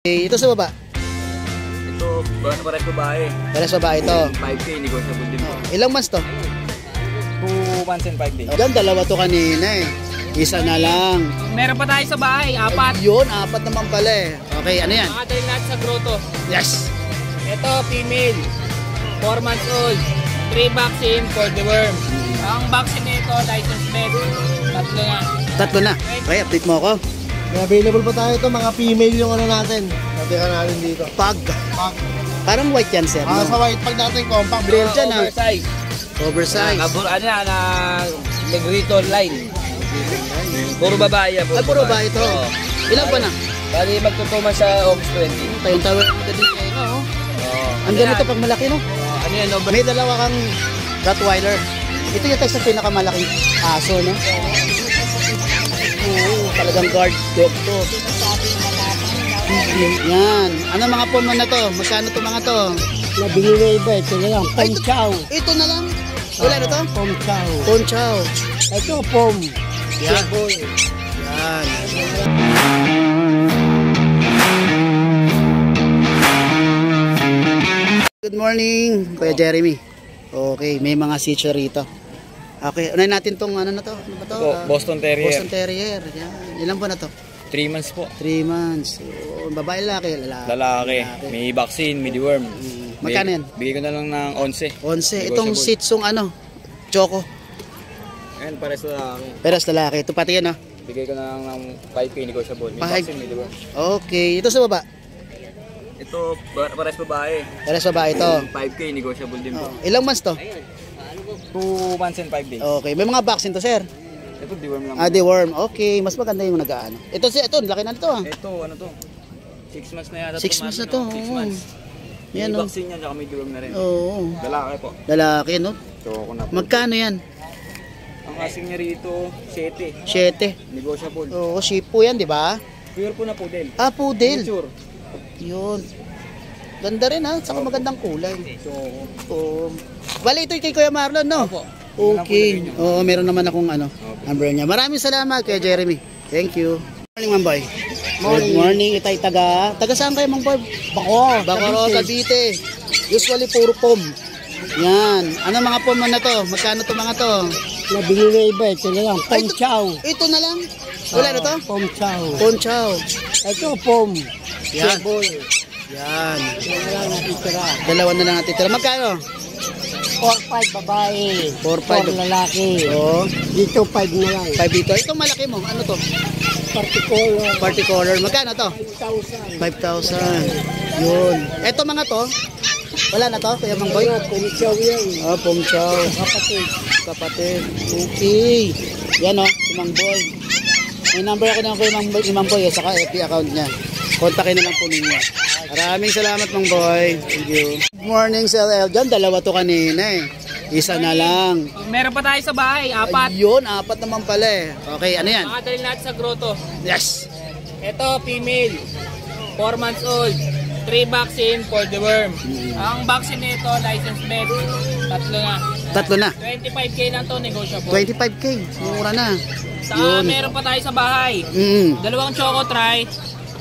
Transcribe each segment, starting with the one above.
Ito sa baba. Ito, parehas babae. Parehas babae ito. 5K, negotiable din po. Ilang months to? 2 months and 5 days. Diyan, dalawa to kanina eh. Isa na lang. Meron pa tayo sa bahay, 4. Yun, 4 naman pala eh. Okay, ano yan? Makadali natin sa grotto. Yes. Ito, female. 4 months old. 3 vaccine for the worm. Ang vaccine nito, license med. 3 na. 3 na. Okay, update mo ako. May available pa tayo ito, mga female yung ano natin. Natira natin dito. Pag. Parang white yan, sir. Sa white pag natin compact. Real dyan, ha? Oversize. Oversize. Ano yan, Negrito line. Puro babae yan. Puro babae ito. Ilan pa na? Bali, magtutuman sa August 20. Tayong tawag na din kayo, no? Ang ganito pag malaki, no? Ano yan, May dalawa kang Rottweiler. Ito yung sa pinakamalaking aso, no? Oo, talagang guard dog to. Yan. Ano mga pom na to? Magkano to mga to? Nabili na iba, ito na lang. Pom chow. Ito na lang. Wala na to? Pom chow. Pom chow. Ito pom. Yan. Yan. Good morning, Kuya Jeremy. Okay, may mga sitio rito. Okay, unahin natin tong ano na to? Ano ba to? Boston Terrier. Boston Terrier. Yan. Ilan po na to? 3 months po. 3 months. So, babae, lalaki? Lalaki. May vaccine, may deworm. Magkano yan? Bigay ko na lang ng 11. 11. Itong sitsong ano? Choco. Ayan, parehas lalaki. Peras lalaki. Ito pati yan, ha? Bigay ko na lang ng 5K, negotiable. May 5. vaccine, may deworm. Okay. Ito sa baba. Ito, parehas babae. Peras babae ito. 5K, negotiable din po. Ilang months to? 2 months and 5 days. Okay. May mga vaccine to, sir? Ito, deworm lang. Deworm. Okay. Mas maganda yung nag-ano. Ito, laki na ito, ha? Ito, ano to? 6 months na yata. 6 months na to. 6 months. Yan, May no? vaccine yan, tsaka may deworm na rin. Oo. Lalaki po. Lalaki, no? Choco na po. Magkano yan? Ang asing niya rito, 7. 7. Negotiable. Oo, Shih-Tzu yan, di ba? Pure po na poodle. Poodle. Sure. Yun. Ganda rin, ha? Saka magandang kulay. Choco. Oo. Bali, ito kay Kuya Marlon, no? Opo. Okay. Oo, meron naman akong number niya. Maraming salamat, Kuya Jeremy. Thank you. Morning, Mang Boy. Good morning. Itay taga saan kayo, Mang Boy? Bacoor, Cavite. Usually, puro pom. Yan. Ano mga pom na to? Magkano to mga to? Nabili na iba, ito na lang. Pom chow. Ito na lang. Wala na to? Pom chow. Pom chow. Ito pom. Yan. Yan. Dalawa na lang natitira. Magkano? 4-5 babae. 4-5 lalaki. Oo. Dito 5 na lang. 5 dito. Itong malaki mo, ano to? Particular. Party color. Magkano to? 5,000. 5,000. Yun. Eto mga to, wala na to, Kuya Mang Boy? Pom chow yan. Pom chow. Kapatid. Okay. Yan, si Mang Boy. May number ako ng Kuya Mang Boy, saka FB account niya. Kontakin na lang po ninyo. Maraming salamat, Mang Boy. Thank you. Good morning, Sir Eljan. Dalawa to kanina eh. Isa na lang. Meron pa tayo sa bahay, 4. Ayun, 4 naman pala eh. Okay, ano yan? Makadali natin sa grotto. Yes. Ito, female. 4 months old. 3 vaccine for the worm. Ang vaccine nito, license med. 3 na. 3 na. 25K lang to, negotiable. 25K. Mura na. Saka meron pa tayo sa bahay. 2 choco try,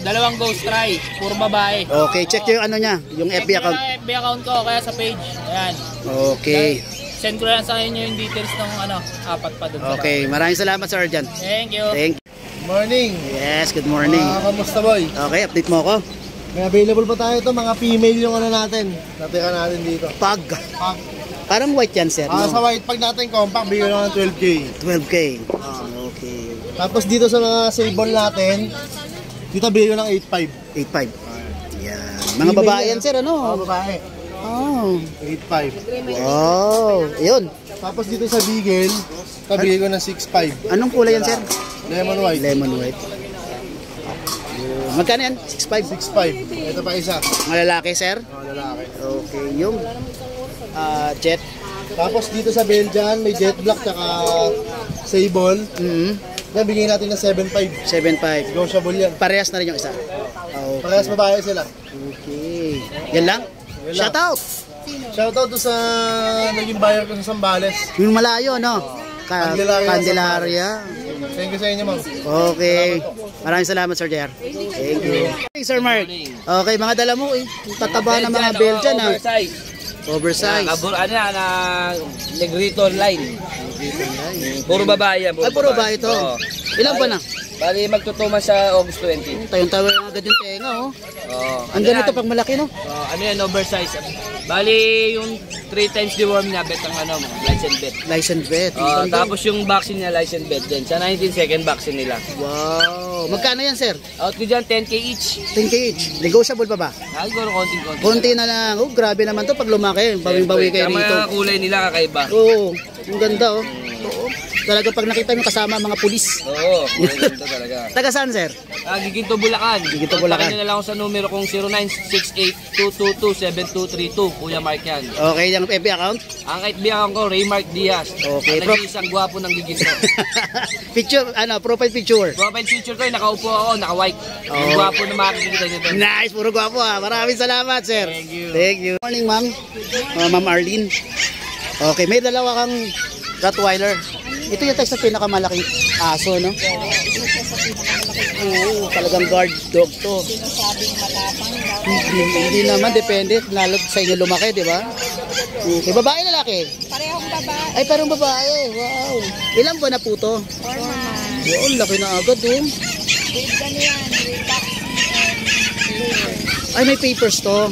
2 ghost try. Puro babae. Okay, check yung ano niya, yung FB account. Check FB account ko, kaya sa page. Ayan. Okay. Send ko lang sa inyo yung details ng 4 pa doon. Okay, maraming salamat, Sir Eljan. Thank you. Thank you. Morning. Yes, good morning. Kamusta boy? Okay, update mo ako. May available pa tayo ito, mga female yung ano natin. Natira natin dito. Pag. Parang white yan, sir. Sa white pag natin compact, bigyan lang ng 12K. 12K. Okay. Tapos dito sa mga sable natin, dito bigyan ng 8.5. 8.5. Yan. Mga babae yan, sir, ano? Babae. Oh. 8.5. Wow. Ayun. Tapos dito sa Beagle, bigay ko ng 6.5. Anong kulay yan, sir? Lemon white. Lemon white. Magkano yan? 6.5. 6.5. Ito pa isa. Mga lalaki, sir? Lalaki. Okay. Yung jet. Tapos dito sa Belgian, may jet black tsaka sable. Yan, bigyan natin ng 7.5. 7.5. Negotiable yan. Parehas na rin yung isa. Okay. Parehas babae sila. Okay. Yan lang? Shout out! Shoutout to sa naging buyer ko sa Sambales. Yung malayo, no? Candelaria. Thank you sa inyo, ma'am. Okay. Maraming salamat, Sir JR. Thank you. Hey, Sir Mark. Okay, mga dala mo eh. Tataba ng mga Belgian ha. Oversize. Oversize. Ano yan, Negrito line. Puro babae yan. Ay, puro ba ito? Oo. Ilan ba na? Bali, magtutuman sa August 20. Tayong-tawa yung agad yung tenga, oh. Oo. Ang ganito pag malaki, no? Ano yan, oversize. Bali, yung 3 times deworm niya, bet ang license bet. License vet. Tapos yung vaccine niya, license bet din. Sa 19 second vaccine nila. Wow. Magkano yan, sir? Out ko dyan, 10k each. 10K each. Negotiable pa ba? Siguro konting-konti. Konti na lang. Oh, grabe naman to pag lumaki. Bawing-bawi kayo rito. Tama kulay nila, kakaiba. Oo. Ang ganda, oh. Oo. Talaga pag nakita mo kasama mga pulis. Oo, ganda talaga. Taga saan, sir? Giginto Bulacan. Giginto, Bulacan. Kontakin nyo na lang ako sa numero kong 0968-222-7232. Kuya Mark yan. Okay, yung FB account? Ang kaibigan ko, Raymark Diaz. Okay, Ang nag-iisang gwapo ng Giginto. Picture, profile picture. Profile picture ko, nakaupo ako, naka-white. Ang Oh. gwapo na makikita nyo doon. Nice, puro gwapo ha. Maraming salamat, sir. Thank you. Thank you. Morning, ma'am. Ma'am Arlene. Okay, may dalawa kang Rottweiler. Ito yung tayo sa pinakamalaking aso, no? Oo, talagang guard dog to. Hindi naman, depende. Lalo sa inyo lumaki, di ba? Okay, babae lalaki? Parehong babae. Ay, parang babae. Wow. Ilang buwan na po to? Forma. Yun, laki na agad, oh. Big gan yan. Relax and Ay, may papers to.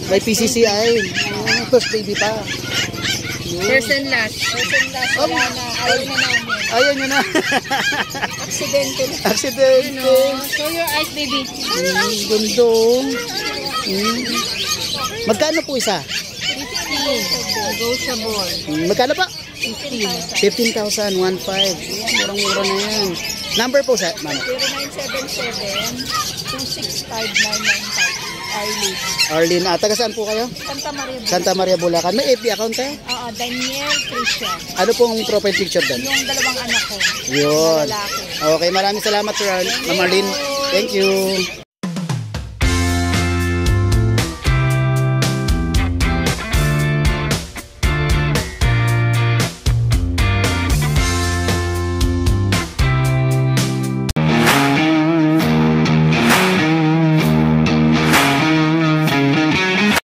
May PCCI. First baby pa. First and last. First and last. Wala na. Ayaw na namin. Ayaw nyo na. Aksidente na. Aksidente. Show your eyes, baby. Gundo. Magkano po isa? 15. Negotiable. Magkano pa? 15. 15,000, 1.5. Murang-mura na yan. Number po sa, ma'am. 0977-265-995. Arlie. Arlene, taga saan po kayo? Santa Maria. Santa Maria, Bulacan. May FB account kayo? Oo, Daniel Trisha. Ano pong profile picture doon? Yung dalawang anak ko. Yun. Lalaki. Okay, maraming salamat, Sir Ma'am Arlene. Thank you.